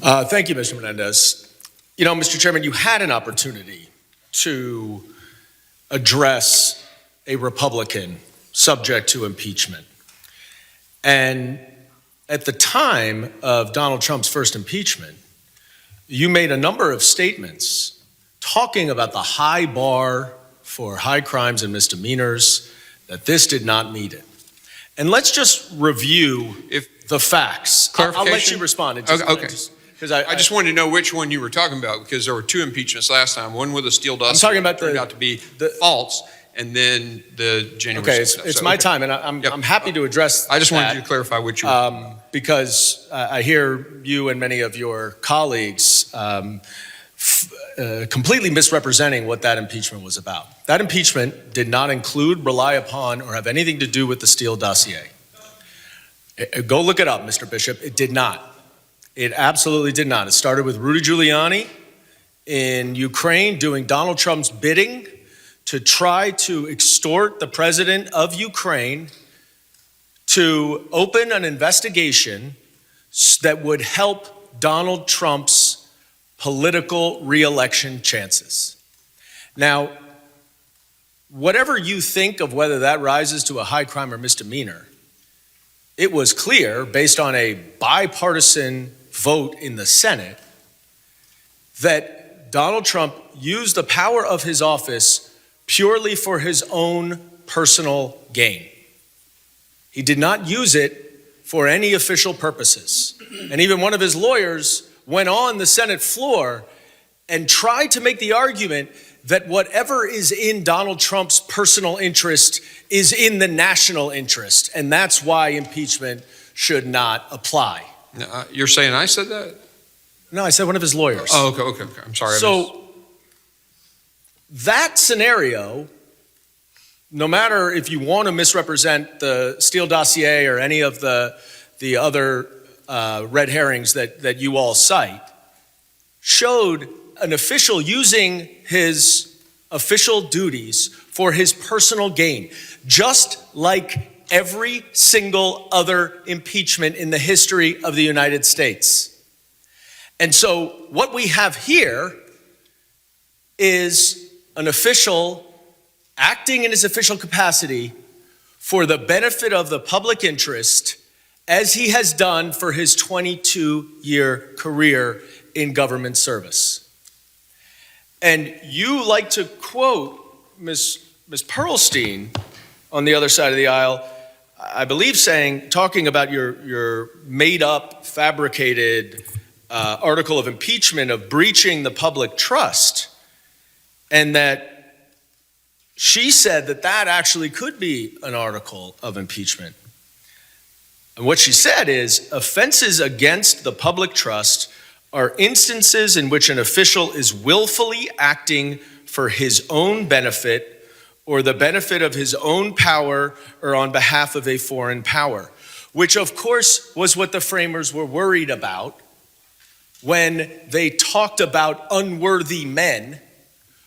Thank you, Mr. Menendez. You know, Mr. Chairman, you had an opportunity to address a Republican subject to impeachment. And at the time of Donald Trump's first impeachment, you made a number of statements talking about the high bar for high crimes and misdemeanors, that this did not meet it. And let's just review the facts. I'll let you respond. Okay. I just wanted to know which one you were talking about, because there were two impeachments last time. One with a Steele dossier. I'm talking about turned out to be false, and then the January. Okay, it's my time, and I'm happy to address. I just wanted you to clarify which you were. Because I hear you and many of your colleagues completely misrepresenting what that impeachment was about. That impeachment did not include, rely upon, or have anything to do with the Steele dossier. Go look it up, Mr. Bishop. It did not. It absolutely did not. It started with Rudy Giuliani in Ukraine doing Donald Trump's bidding to try to extort the president of Ukraine to open an investigation that would help Donald Trump's political re-election chances. Now, whatever you think of whether that rises to a high crime or misdemeanor, it was clear, based on a bipartisan vote in the Senate, that Donald Trump used the power of his office purely for his own personal gain. He did not use it for any official purposes. And even one of his lawyers went on the Senate floor and tried to make the argument that whatever is in Donald Trump's personal interest is in the national interest, and that's why impeachment should not apply. You're saying I said that? No, I said one of his lawyers. Oh, okay. I'm sorry. So that scenario, no matter if you want to misrepresent the Steele dossier or any of the other red herrings that you all cite, showed an official using his official duties for his personal gain, just like every single other impeachment in the history of the United States. And so what we have here is an official acting in his official capacity for the benefit of the public interest, as he has done for his 22-year career in government service. And you like to quote Ms. Pearlstein on the other side of the aisle, I believe talking about your made-up, fabricated article of impeachment of breaching the public trust, and that she said that actually could be an article of impeachment. And what she said is, offenses against the public trust are instances in which an official is willfully acting for his own benefit or the benefit of his own power or on behalf of a foreign power, which of course was what the framers were worried about when they talked about unworthy men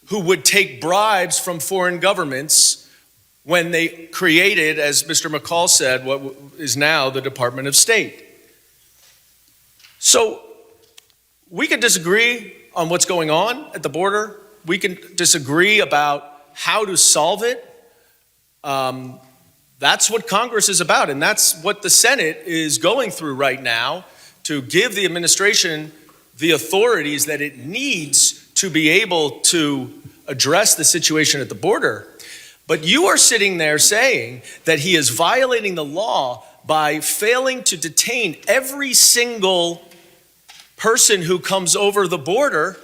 who would take bribes from foreign governments when they created, as Mr. McCall said, what is now the Department of State. So we can disagree on what's going on at the border. We can disagree about how to solve it. That's what Congress is about, and that's what the Senate is going through right now, to give the administration the authorities that it needs to be able to address the situation at the border. But you are sitting there saying that he is violating the law by failing to detain every single person who comes over the border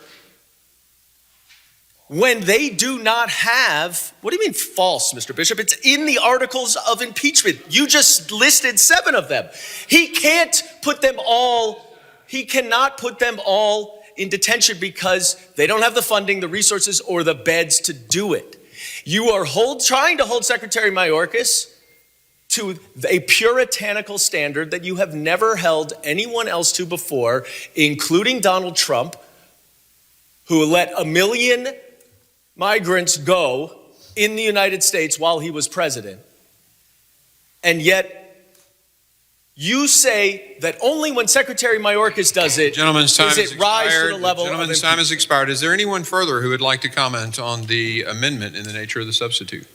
when they do not have, what do you mean false, Mr. Bishop? It's in the articles of impeachment. You just listed 7 of them. He cannot put them all in detention because they don't have the funding, the resources, or the beds to do it. You are trying to hold Secretary Mayorkas to a puritanical standard that you have never held anyone else to before, including Donald Trump, who let 1 million migrants go in the United States while he was president. And yet You say that only when Secretary Mayorkas does it, Gentleman's time does has it rise to expired. the level of Gentleman's time has expired. Is there anyone further who would like to comment on the amendment in the nature of the substitute?